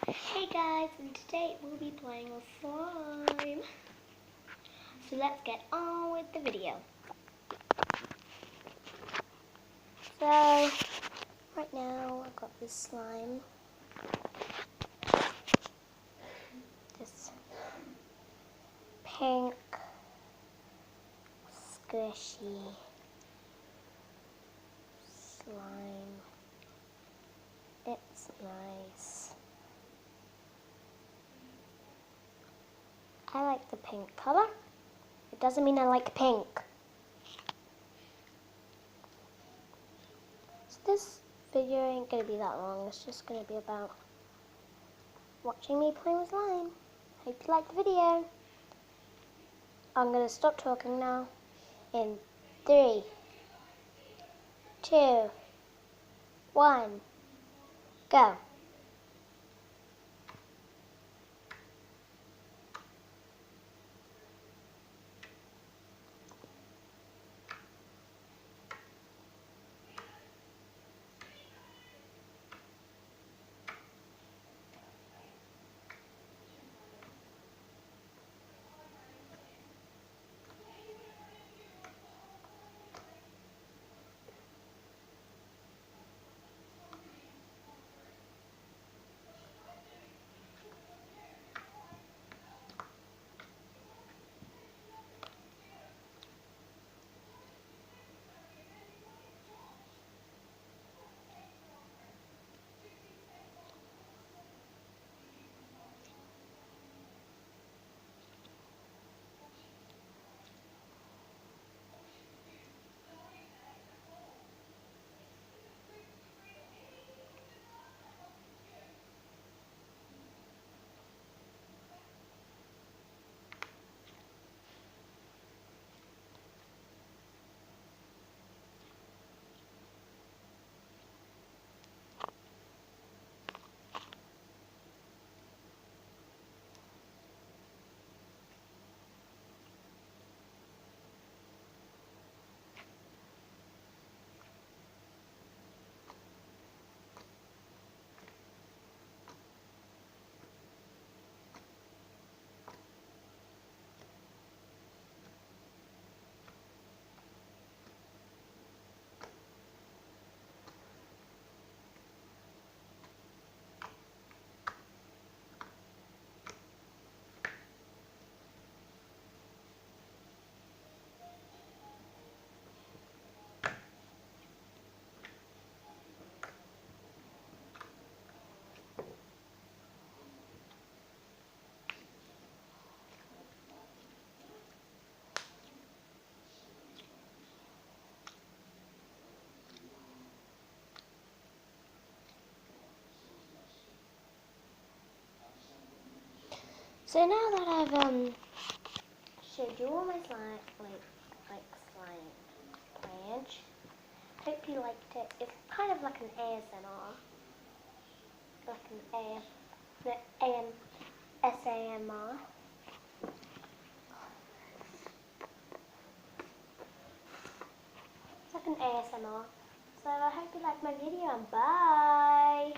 Hey guys, and today we'll be playing with slime. So let's get on with the video. So, right now I've got this slime. This pink, squishy slime. It's nice. I like the pink color. It doesn't mean I like pink. So this video ain't gonna be that long. It's just gonna be about watching me play with slime. Hope you like the video. I'm gonna stop talking now. In 3, 2, 1, go. So now that I've showed you all my slime, slime playage, hope you liked it. It's kind of like an ASMR, like an SAMR. It's like an ASMR. So I hope you liked my video and bye.